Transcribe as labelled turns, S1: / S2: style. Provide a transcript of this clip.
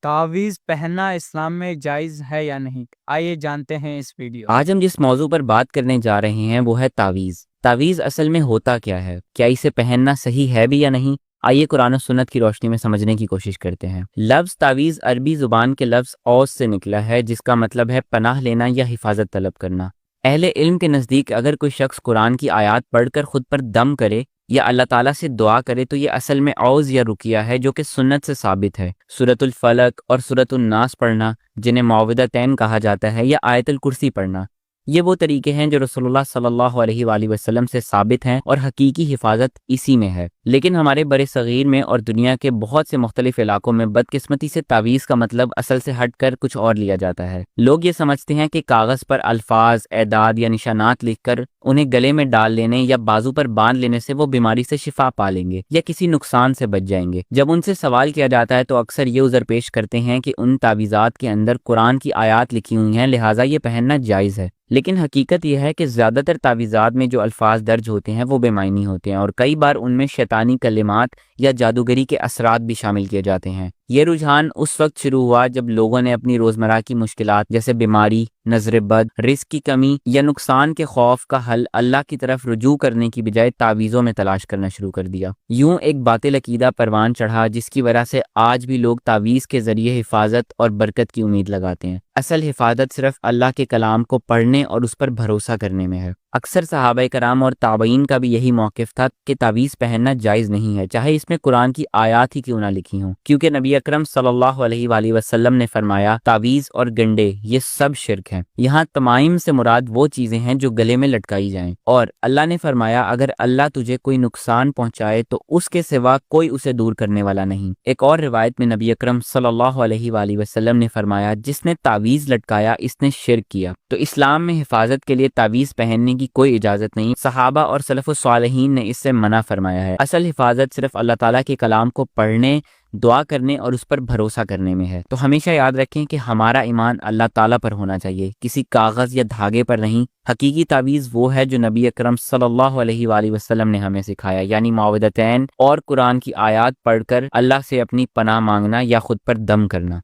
S1: تعویذ پہننا اسلام میں جائز ہے یا نہیں؟ آئیے جانتے ہیں اس ویڈیو میں۔
S2: آج ہم جس موضوع پر بات کرنے جا رہے ہیں وہ ہے تعویذ۔ تعویذ اصل میں ہوتا کیا ہے؟ کیا اسے پہننا صحیح ہے بھی یا نہیں؟ آئیے قرآن و سنت کی روشنی میں سمجھنے کی کوشش کرتے ہیں۔ لفظ تعویذ عربی زبان کے لفظ اوس سے نکلا ہے، جس کا مطلب ہے پناہ لینا یا حفاظت طلب کرنا۔ اہل علم کے نزدیک اگر کوئی شخص قرآن کی آیات پڑھ کر خود پر دم کرے یا اللہ تعالیٰ سے دعا کرے تو یہ اصل میں عوض یا رقیہ ہے، جو کہ سنت سے ثابت ہے۔ سورۃ الفلق اور سورۃ الناس پڑھنا، جنہیں معوذتین کہا جاتا ہے، یا آیت الکرسی پڑھنا، یہ وہ طریقے ہیں جو رسول اللہ صلی اللہ علیہ وآلہ وسلم سے ثابت ہیں اور حقیقی حفاظت اسی میں ہے۔ لیکن ہمارے بر صغیر میں اور دنیا کے بہت سے مختلف علاقوں میں بدقسمتی سے تعویذ کا مطلب اصل سے ہٹ کر کچھ اور لیا جاتا ہے۔ لوگ یہ سمجھتے ہیں کہ کاغذ پر الفاظ، اعداد یا نشانات لکھ کر انہیں گلے میں ڈال لینے یا بازو پر باندھ لینے سے وہ بیماری سے شفا پا لیں گے یا کسی نقصان سے بچ جائیں گے۔ جب ان سے سوال کیا جاتا ہے تو اکثر یہ عذر پیش کرتے ہیں کہ ان تعویذات کے اندر قرآن کی آیات لکھی ہوئی ہیں، لہٰذا یہ پہننا جائز ہے۔ لیکن حقیقت یہ ہے کہ زیادہ تر تعویذات میں جو الفاظ درج ہوتے ہیں وہ بے معنی ہوتے ہیں، اور کئی بار ان میں شیطانی کلمات یا جادوگری کے اثرات بھی شامل کیے جاتے ہیں۔ یہ رجحان اس وقت شروع ہوا جب لوگوں نے اپنی روزمرہ کی مشکلات جیسے بیماری، نظر بد، رزق کی کمی یا نقصان کے خوف کا حل اللہ کی طرف رجوع کرنے کی بجائے تعویذوں میں تلاش کرنا شروع کر دیا۔ یوں ایک باطل عقیدہ پروان چڑھا، جس کی وجہ سے آج بھی لوگ تعویذ کے ذریعے حفاظت اور برکت کی امید لگاتے ہیں۔ اصل حفاظت صرف اللہ کے کلام کو پڑھنے اور اس پر بھروسہ کرنے میں ہے۔ اکثر صحابہ کرام اور تابعین کا بھی یہی موقف تھا کہ تعویذ پہننا جائز نہیں ہے، چاہے اس میں قرآن کی آیات ہی کیوں نہ لکھی ہوں، کیونکہ نبی اکرم صلی اللہ علیہ وآلہ وسلم نے فرمایا تعویذ اور گنڈے یہ سب شرک ہیں۔ یہاں تمائم سے مراد وہ چیزیں ہیں جو گلے میں لٹکائی جائیں، اور اللہ نے فرمایا اگر اللہ تجھے کوئی نقصان پہنچائے تو اس کے سوا کوئی اسے دور کرنے والا نہیں۔ ایک اور روایت میں نبی اکرم صلی اللہ علیہ وآلہ وسلم نے فرمایا جس نے تعویذ لٹکایا اس نے شرک کیا۔ تو اسلام میں حفاظت کے لیے تعویذ پہننے کی کوئی اجازت نہیں، صحابہ اور سلف الصالحین نے اس سے منع فرمایا ہے۔ اصل حفاظت صرف اللہ تعالیٰ کے کلام کو پڑھنے، دعا کرنے اور اس پر بھروسہ کرنے میں ہے۔ تو ہمیشہ یاد رکھیں کہ ہمارا ایمان اللہ تعالیٰ پر ہونا چاہیے، کسی کاغذ یا دھاگے پر نہیں۔ حقیقی تعویذ وہ ہے جو نبی اکرم صلی اللہ علیہ وآلہ وسلم نے ہمیں سکھایا، یعنی معوذتین اور قرآن کی آیات پڑھ کر اللہ سے اپنی پناہ مانگنا یا خود پر دم کرنا۔